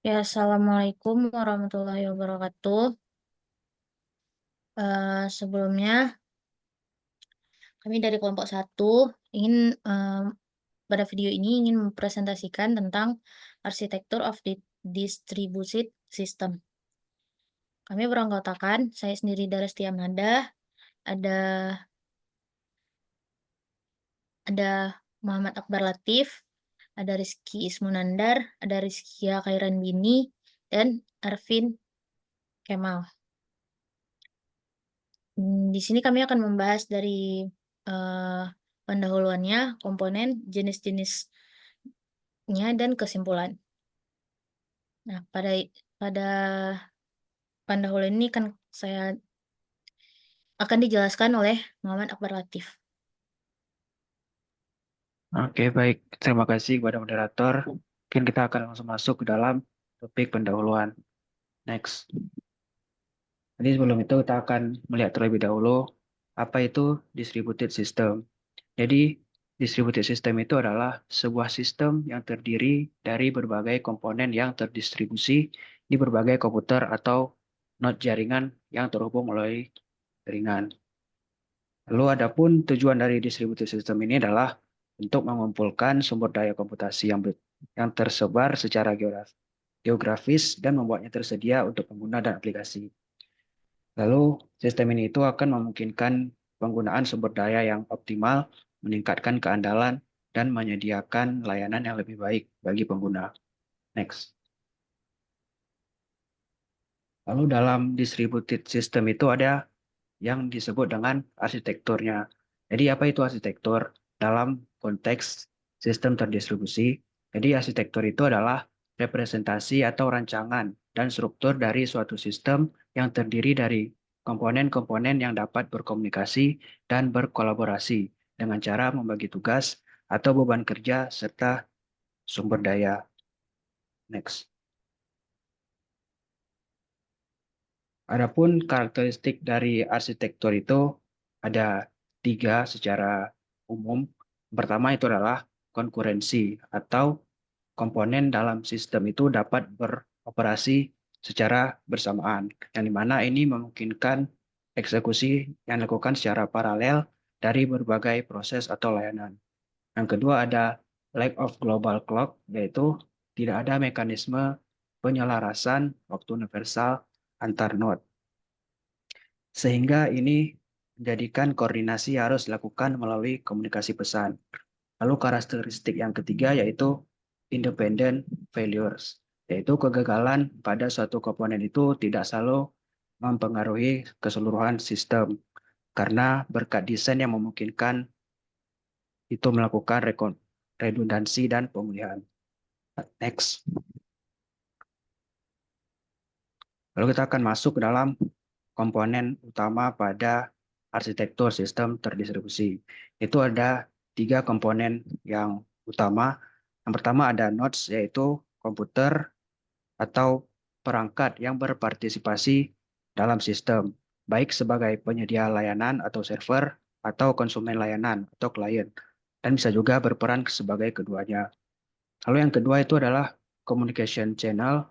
Ya, Assalamualaikum warahmatullahi wabarakatuh. Sebelumnya, kami dari kelompok satu ingin pada video ini ingin mempresentasikan tentang arsitektur of the distributed system. Kami beranggotakan, saya sendiri dari Setiamada, ada ada Muhammad Akbar Latif, ada Rizky Ismunandar, ada Rizkia Khairan Bini, dan Arvin Kemal. Di sini kami akan membahas dari eh, pendahuluannya, komponen, jenis-jenisnya, dan kesimpulan. Nah, pada pendahuluan ini kan saya akan dijelaskan oleh Muhammad Akbar Latif. Oke, baik. Terima kasih kepada moderator. Mungkin kita akan langsung masuk ke dalam topik pendahuluan. Next. Jadi sebelum itu kita akan melihat terlebih dahulu apa itu distributed system. Jadi distributed system itu adalah sebuah sistem yang terdiri dari berbagai komponen yang terdistribusi di berbagai komputer atau node jaringan yang terhubung melalui jaringan. Lalu adapun tujuan dari distributed system ini adalah untuk mengumpulkan sumber daya komputasi yang tersebar secara geografis dan membuatnya tersedia untuk pengguna dan aplikasi. Lalu sistem ini itu akan memungkinkan penggunaan sumber daya yang optimal, meningkatkan keandalan, dan menyediakan layanan yang lebih baik bagi pengguna. Next. Lalu dalam distributed system itu ada yang disebut dengan arsitekturnya. Jadi apa itu arsitektur? Dalam konteks sistem terdistribusi, jadi arsitektur itu adalah representasi atau rancangan dan struktur dari suatu sistem yang terdiri dari komponen-komponen yang dapat berkomunikasi dan berkolaborasi dengan cara membagi tugas atau beban kerja serta sumber daya. Next. Adapun karakteristik dari arsitektur itu ada tiga secara umum. Pertama itu adalah konkurensi atau komponen dalam sistem itu dapat beroperasi secara bersamaan, yang dimana ini memungkinkan eksekusi yang dilakukan secara paralel dari berbagai proses atau layanan. Yang kedua ada lack of global clock, yaitu tidak ada mekanisme penyelarasan waktu universal antar node. Sehingga ini menjadikan koordinasi harus dilakukan melalui komunikasi pesan. Lalu karakteristik yang ketiga yaitu independent failures, yaitu kegagalan pada suatu komponen itu tidak selalu mempengaruhi keseluruhan sistem karena berkat desain yang memungkinkan itu melakukan redundansi dan pemulihan. Next. Lalu kita akan masuk ke dalam komponen utama pada arsitektur sistem terdistribusi. Itu ada tiga komponen yang utama. Yang pertama ada nodes, yaitu komputer atau perangkat yang berpartisipasi dalam sistem, baik sebagai penyedia layanan atau server, atau konsumen layanan atau klien, dan bisa juga berperan sebagai keduanya. Lalu yang kedua itu adalah communication channel,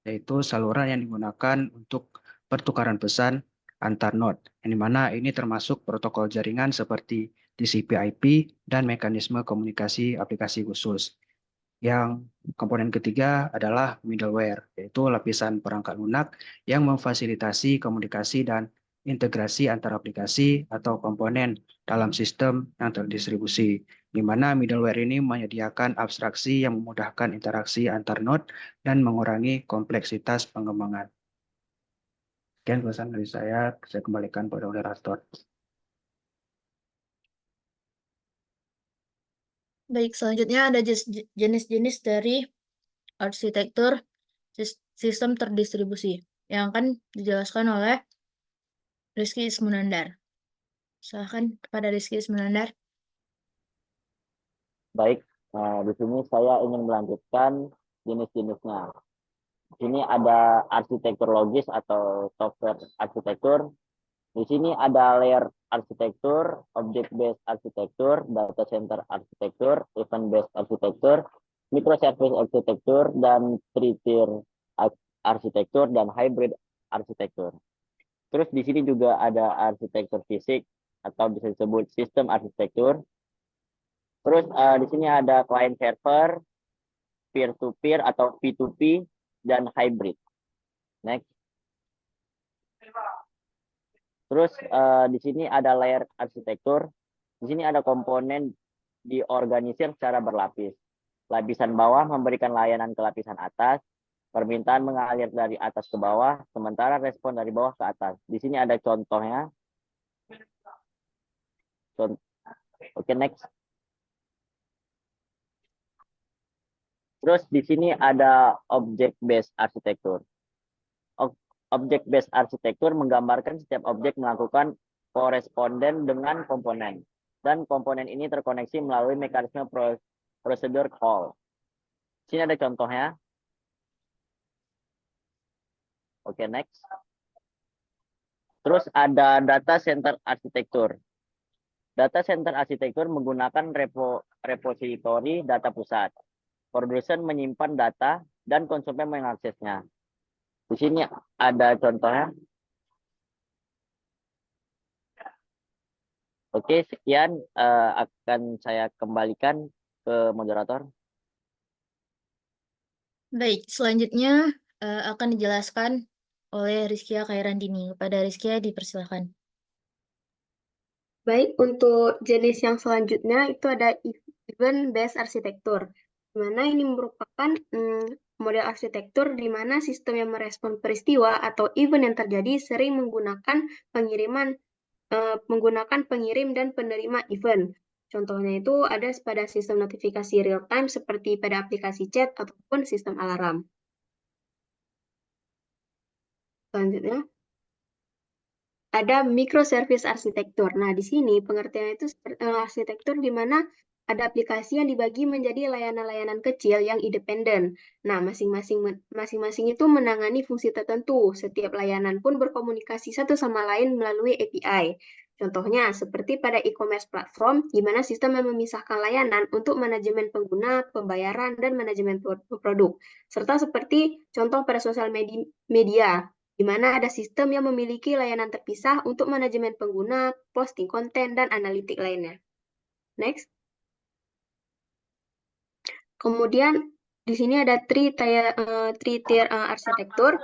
yaitu saluran yang digunakan untuk pertukaran pesan antar node, yang dimana ini termasuk protokol jaringan seperti TCP/IP dan mekanisme komunikasi aplikasi khusus. Yang komponen ketiga adalah middleware, yaitu lapisan perangkat lunak yang memfasilitasi komunikasi dan integrasi antar aplikasi atau komponen dalam sistem yang terdistribusi, di mana middleware ini menyediakan abstraksi yang memudahkan interaksi antar node dan mengurangi kompleksitas pengembangan. Sekian pesan dari saya kembalikan pada moderator. Baik, selanjutnya ada jenis-jenis dari arsitektur sistem terdistribusi yang akan dijelaskan oleh Rizky Ismunandar. Silakan kepada Rizky Ismunandar. Baik, di sini saya ingin melanjutkan jenis-jenisnya. Di sini ada arsitektur logis atau software arsitektur. Di sini ada layer arsitektur, object based arsitektur, data center arsitektur, event based arsitektur, microservice arsitektur, dan three tier arsitektur dan hybrid arsitektur. Terus di sini juga ada arsitektur fisik atau bisa disebut sistem arsitektur. Terus di sini ada client server, peer-to-peer atau P2P, dan hybrid. Next. Terus di sini ada layer arsitektur. Di sini ada komponen diorganisir secara berlapis. Lapisan bawah memberikan layanan ke lapisan atas. Permintaan mengalir dari atas ke bawah, sementara respon dari bawah ke atas. Di sini ada contohnya. Oke, next. Terus di sini ada object based arsitektur. Object based arsitektur menggambarkan setiap objek melakukan koresponden dengan komponen, dan komponen ini terkoneksi melalui mekanisme prosedur call. Sini ada contohnya. Oke, next. Terus ada data center arsitektur. Data center arsitektur menggunakan repository data pusat. Produsen menyimpan data dan konsumen mengaksesnya. Di sini ada contohnya. Oke, sekian akan saya kembalikan ke moderator. Baik, selanjutnya akan dijelaskan oleh Rizkia Khairandini. Kepada Rizkia dipersilakan. Baik, untuk jenis yang selanjutnya itu ada event based arsitektur, di mana ini merupakan model arsitektur di mana sistem yang merespon peristiwa atau event yang terjadi sering menggunakan pengirim dan penerima event. Contohnya itu ada pada sistem notifikasi real time seperti pada aplikasi chat ataupun sistem alarm. Selanjutnya ada microservice arsitektur. Nah, di sini pengertiannya itu arsitektur di mana ada aplikasi yang dibagi menjadi layanan-layanan kecil yang independen. Nah, masing-masing itu menangani fungsi tertentu. Setiap layanan pun berkomunikasi satu sama lain melalui API. Contohnya, seperti pada e-commerce platform, di mana sistem yang memisahkan layanan untuk manajemen pengguna, pembayaran, dan manajemen produk. Serta seperti contoh pada sosial media, di mana ada sistem yang memiliki layanan terpisah untuk manajemen pengguna, posting konten, dan analitik lainnya. Next. Kemudian, di sini ada three-tier arsitektur,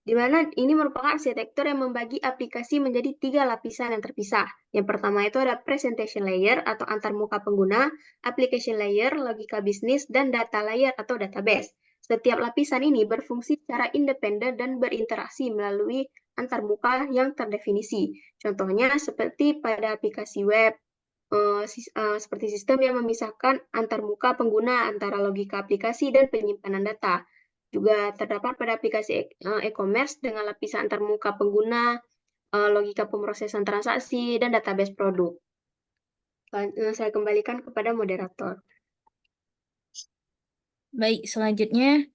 di mana ini merupakan arsitektur yang membagi aplikasi menjadi 3 lapisan yang terpisah. Yang pertama itu ada presentation layer atau antarmuka pengguna, application layer, logika bisnis, dan data layer atau database. Setiap lapisan ini berfungsi secara independen dan berinteraksi melalui antarmuka yang terdefinisi. Contohnya seperti pada aplikasi web, seperti sistem yang memisahkan antarmuka pengguna antara logika aplikasi dan penyimpanan data. Juga terdapat pada aplikasi e-commerce dengan lapisan antarmuka pengguna, logika pemrosesan transaksi, dan database produk. Saya kembalikan kepada moderator. Baik, selanjutnya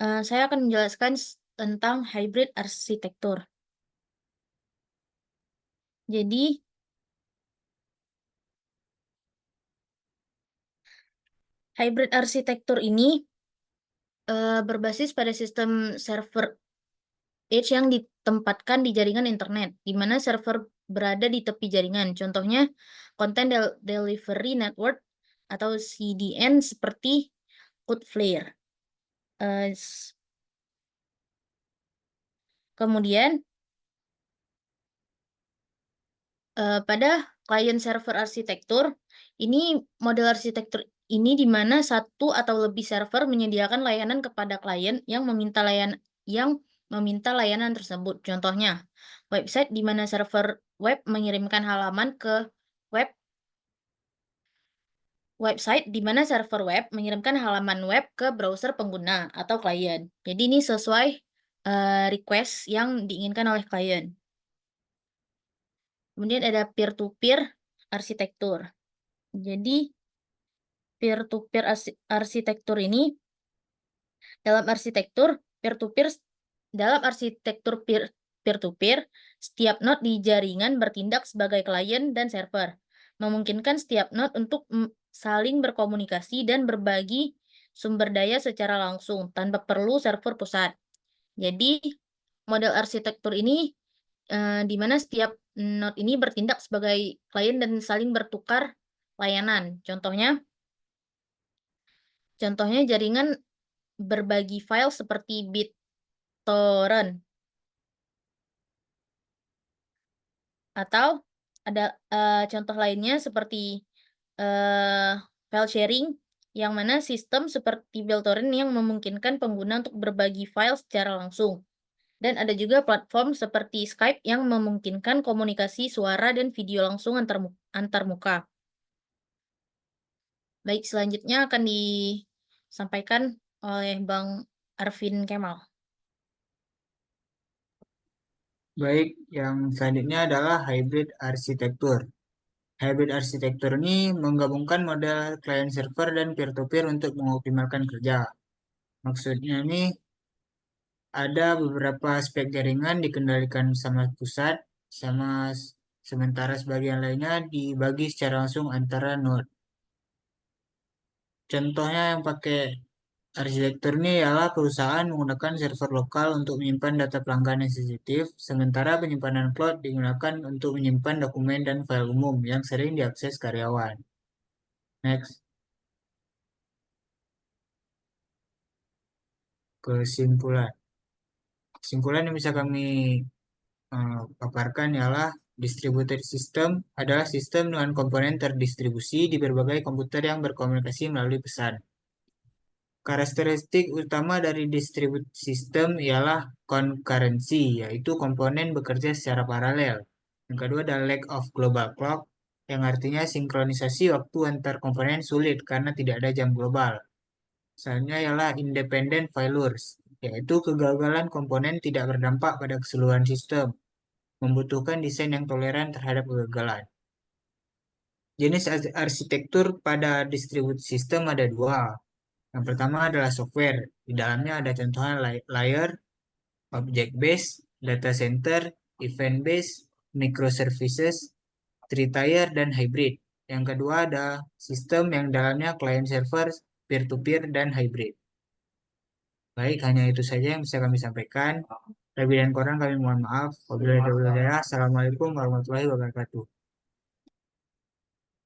saya akan menjelaskan tentang hybrid arsitektur. Jadi, hybrid arsitektur ini berbasis pada sistem server edge yang ditempatkan di jaringan internet, di mana server berada di tepi jaringan. Contohnya, Content Delivery Network atau CDN seperti Cloudflare. Kemudian, pada client server arsitektur, ini model arsitektur ini di mana satu atau lebih server menyediakan layanan kepada klien yang meminta layanan tersebut. Contohnya, website di mana server web mengirimkan halaman ke website di mana server web mengirimkan halaman web ke browser pengguna atau klien. Jadi ini sesuai request yang diinginkan oleh klien. Kemudian ada peer-to-peer arsitektur. Jadi peer-to-peer arsitektur ini dalam arsitektur peer-to-peer, setiap node di jaringan bertindak sebagai klien dan server, memungkinkan setiap node untuk saling berkomunikasi dan berbagi sumber daya secara langsung tanpa perlu server pusat. Jadi, model arsitektur ini di mana setiap node ini bertindak sebagai klien dan saling bertukar layanan. Contohnya jaringan berbagi file seperti BitTorrent. Atau ada contoh lainnya seperti file sharing, yang mana sistem seperti BitTorrent yang memungkinkan pengguna untuk berbagi file secara langsung. Dan ada juga platform seperti Skype yang memungkinkan komunikasi suara dan video langsung antar muka. Baik, selanjutnya akan disampaikan oleh Bang Arvin Kemal. Baik, yang selanjutnya adalah hybrid arsitektur. Hybrid arsitektur ini menggabungkan model client server dan peer-to-peer untuk mengoptimalkan kerja. Maksudnya ini ada beberapa aspek jaringan dikendalikan sama pusat, sementara sebagian lainnya dibagi secara langsung antara node. Contohnya yang pakai arsitektur ini ialah perusahaan menggunakan server lokal untuk menyimpan data pelanggan yang sensitif, sementara penyimpanan cloud digunakan untuk menyimpan dokumen dan file umum yang sering diakses karyawan. Next. Kesimpulan. Kesimpulan yang bisa kami paparkan ialah distributed system adalah sistem dengan komponen terdistribusi di berbagai komputer yang berkomunikasi melalui pesan. Karakteristik utama dari distributed system ialah concurrency, yaitu komponen bekerja secara paralel. Yang kedua adalah lack of global clock, yang artinya sinkronisasi waktu antar komponen sulit karena tidak ada jam global. Selanjutnya ialah independent failures, yaitu kegagalan komponen tidak berdampak pada keseluruhan sistem, membutuhkan desain yang toleran terhadap kegagalan. Jenis arsitektur pada distributed system ada dua. Yang pertama adalah software. Di dalamnya ada contohnya layer, object based, data center, event based, microservices, three-tier, dan hybrid. Yang kedua ada sistem yang dalamnya client server, peer-to-peer, dan hybrid. Baik, hanya itu saja yang bisa kami sampaikan. Lebih dan kurang kami mohon maaf. Wabillahi taufiq wal hidayah. Assalamualaikum warahmatullahi wabarakatuh.